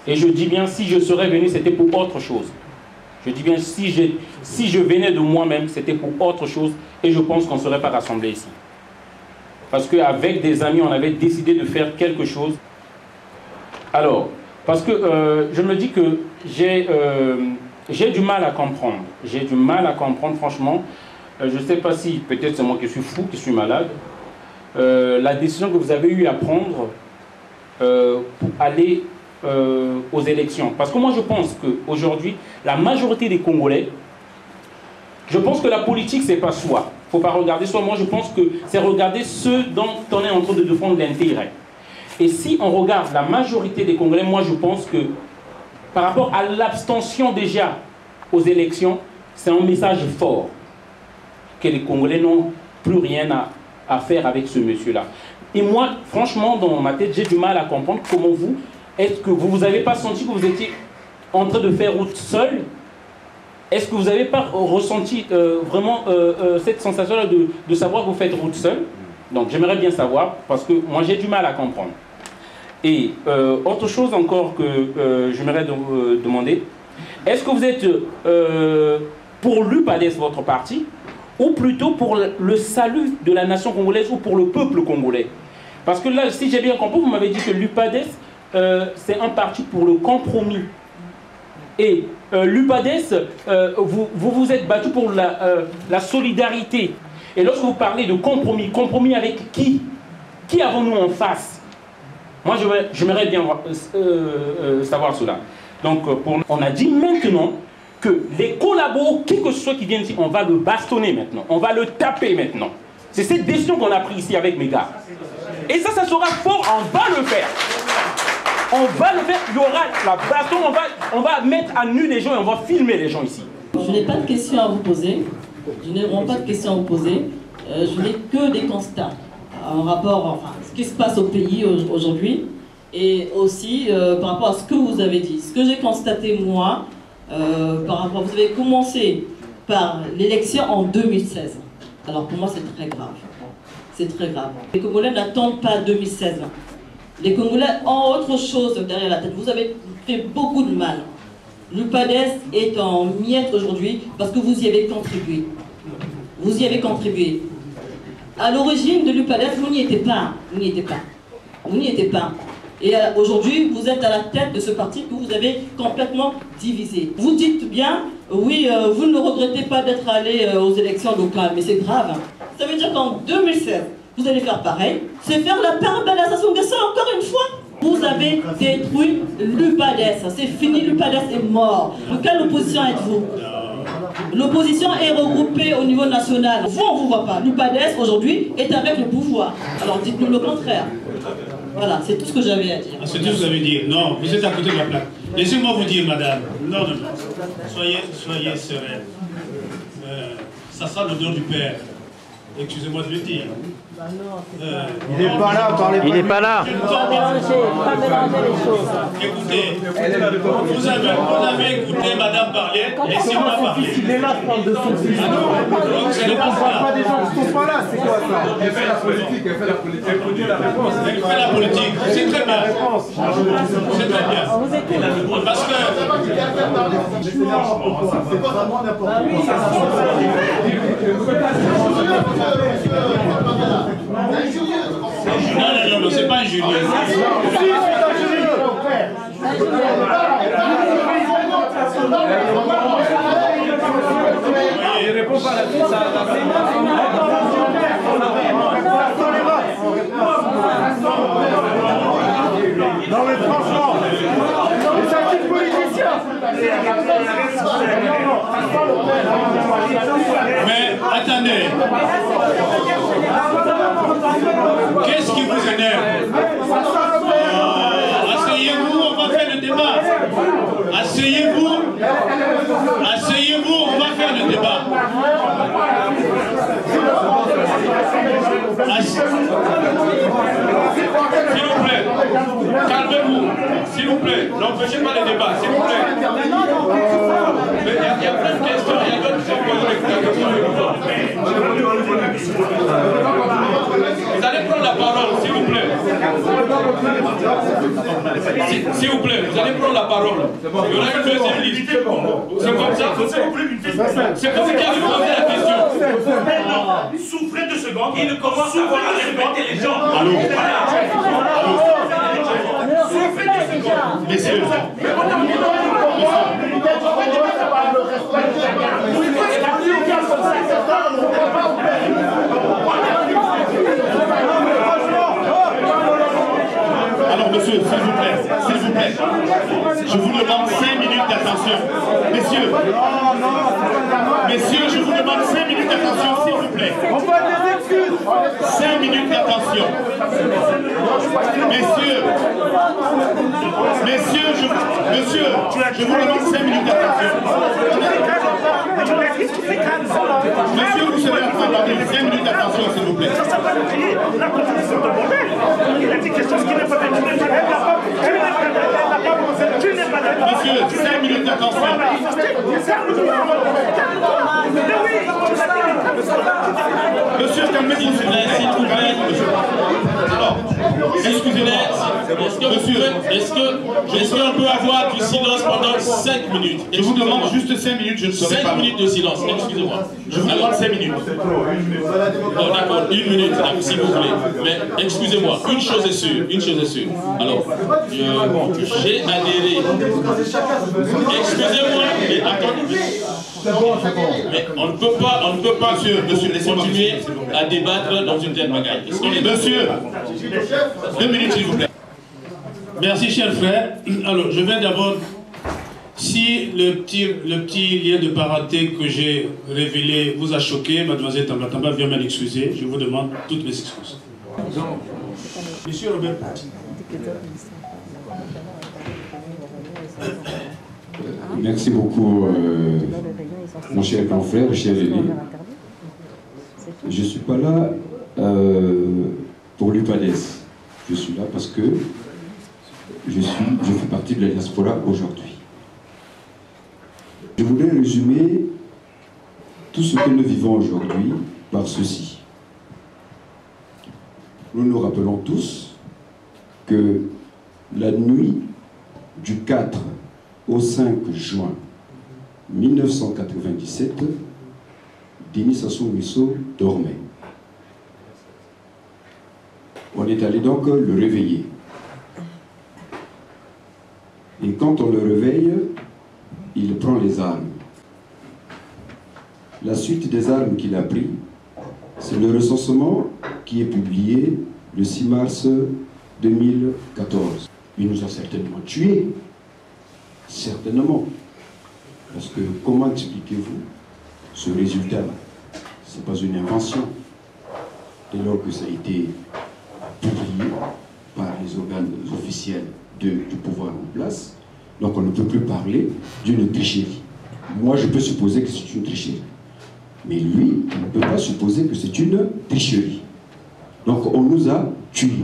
Et je dis bien, si je serais venu, c'était pour autre chose. Je dis bien, si je venais de moi-même, c'était pour autre chose. Et je pense qu'on ne serait pas rassemblés ici. Parce qu'avec des amis, on avait décidé de faire quelque chose. Alors, parce que je me dis que j'ai du mal à comprendre. J'ai du mal à comprendre, franchement. Je ne sais pas si, peut-être c'est moi qui suis fou, qui suis malade. La décision que vous avez eu à prendre pour aller aux élections. Parce que moi, je pense qu'aujourd'hui, la majorité des Congolais, je pense que la politique, c'est pas soi. Il ne faut pas regarder soi. Moi, je pense que c'est regarder ceux dont on est en train de défendre l'intérêt. Et si on regarde la majorité des Congolais, moi, je pense que par rapport à l'abstention déjà aux élections, c'est un message fort que les Congolais n'ont plus rien à faire avec ce monsieur-là. Et moi, franchement, dans ma tête, j'ai du mal à comprendre comment vous, est-ce que vous n'avez pas senti que vous étiez en train de faire route seul? Est-ce que vous n'avez pas ressenti vraiment cette sensation-là de savoir que vous faites route seul? Donc j'aimerais bien savoir, parce que moi j'ai du mal à comprendre. Et autre chose encore que j'aimerais demander, est-ce que vous êtes pour l'UPADES, votre parti, ou plutôt pour le salut de la nation congolaise ou pour le peuple congolais? Parce que là, si j'ai bien compris, vous m'avez dit que l'UPADES, c'est un parti pour le compromis. Et l'UPADES, vous vous êtes battu pour la solidarité. Et lorsque vous parlez de compromis, compromis avec qui? Qui avons-nous en face? Moi, j'aimerais bien savoir cela. Donc, on a dit maintenant que les collabos, qui que ce soit qui viennent ici, on va le bastonner maintenant. On va le taper maintenant. C'est cette décision qu'on a prise ici avec mes gars. Et ça sera fort, on va le faire. On va le faire, il y aura la baston, on va mettre à nu les gens et on va filmer les gens ici. Je n'ai pas de questions à vous poser. Je n'ai vraiment pas de questions à vous poser. Je n'ai que des constats en rapport, enfin, ce qui se passe au pays aujourd'hui et aussi par rapport à ce que vous avez dit. Ce que j'ai constaté moi, par rapport, vous avez commencé par l'élection en 2016. Alors pour moi c'est très grave. C'est très grave. Les Congolais n'attendent pas 2016. Les Congolais ont autre chose derrière la tête. Vous avez fait beaucoup de mal. L'UPADES est en miettes aujourd'hui parce que vous y avez contribué. Vous y avez contribué. À l'origine de l'UPADES, vous n'y étiez pas. Vous n'y étiez pas. Vous n'y étiez pas. Et aujourd'hui, vous êtes à la tête de ce parti que vous avez complètement divisé. Vous dites bien, oui, vous ne regrettez pas d'être allé aux élections locales, mais c'est grave. Ça veut dire qu'en 2016, vous allez faire pareil. C'est faire la part de la Sassou Nguesso encore une fois. Vous avez détruit l'UPADES. C'est fini, l'UPADES est mort. De quelle opposition êtes-vous? L'opposition est regroupée au niveau national. Vous, on ne vous voit pas. L'UPADES, aujourd'hui, est avec le pouvoir. Alors dites-nous le contraire. Voilà, c'est tout ce que j'avais à dire. C'est tout ce que vous avez dit. Non, vous êtes à côté de la plaque. Laissez-moi vous dire, madame. Non, non, non. Soyez sereine. Ça sera l'odeur du Père. Excusez-moi de le dire. Il n'est pas là, parlez pas. Il n'est pas là. Pas mélanger les choses. Écoutez, vous avez écouté madame parler, laissez-moi parler. Il est là, je parle de son fils. Ne parle pas des gens qui ne sont pas là, c'est quoi ça? Elle fait la politique, elle fait la politique. Écoutez la réponse. Elle fait la politique, c'est très bien. C'est très bien. Parce que... C'est vraiment n'importe Non, c'est pas injurieux. Il répond pas à la non mais franchement, les actifs politiciens. Mais attendez. Qu'est-ce qui vous énerve? Asseyez-vous, on va faire le débat. Asseyez-vous. Asseyez-vous, on va faire le débat. S'il vous plaît, calmez-vous. S'il vous plaît, n'empêchez pas les débats, s'il vous plaît. Mais il y a plein de questions, il y a d'autres qui sont posées des questions. Vous allez prendre la parole, s'il vous plaît. S'il vous plaît, vous allez prendre la parole. Il y aura une deuxième liste. C'est comme ça. C'est comme ça qu'il a posé la question. Souffrez 2 secondes. Il commence à respecter les gens. Allô. Souffrez 2 secondes. Messieurs. Alors, monsieur, s'il vous plaît, je vous demande 5 minutes d'attention. Messieurs, je vous demande 5 minutes d'attention, s'il vous plaît. 5 minutes d'attention. Messieurs, je vous demande 5 minutes d'attention. Monsieur, vous serez en train de parler. 5 minutes d'attention, s'il vous plaît. Il a dit quelque chose qui n'est pas Monsieur, 5 minutes d'attention. Monsieur, calmez-vous, s'il vous plaît. Alors, excusez-moi. Est-ce qu'on peut avoir du silence pendant 5 minutes? Je vous demande juste 5 minutes, je ne serai pas. 5 minutes de silence, excusez-moi. Je vous demande 5 minutes. Non, d'accord, 1 minute, si vous voulez. Mais excusez-moi, une chose est sûre. Alors, j'ai adhéré. Excusez-moi, mais attendez. Mais on ne peut pas monsieur, continuer à débattre dans une telle bagaille. Monsieur, 2 minutes s'il vous plaît. Merci chers frères. Alors je vais d'abord, si le petit lien de parenté que j'ai révélé vous a choqué, mademoiselle Tambatamba vient m'en excuser, je vous demande toutes mes excuses. Monsieur Robert. Merci beaucoup, mon cher grand frère, cher aîné. Je ne suis pas là pour l'UPADES. Je suis là parce que je fais partie de la diaspora aujourd'hui. Je voudrais résumer tout ce que nous vivons aujourd'hui par ceci. Nous nous rappelons tous que la nuit du 4 au 5 juin 1997, Denis Sassou Nguesso dormait. On est allé donc le réveiller. Et quand on le réveille, il prend les armes. La suite des armes qu'il a pris, c'est le recensement qui est publié le 6 mars 2014. Il nous a certainement tués. Certainement. Parce que comment expliquez-vous ce résultat-là? Ce n'est pas une invention. Dès lors que ça a été publié par les organes officiels du pouvoir en place, donc on ne peut plus parler d'une tricherie. Moi, je peux supposer que c'est une tricherie. Mais lui, il ne peut pas supposer que c'est une tricherie. Donc on nous a tués.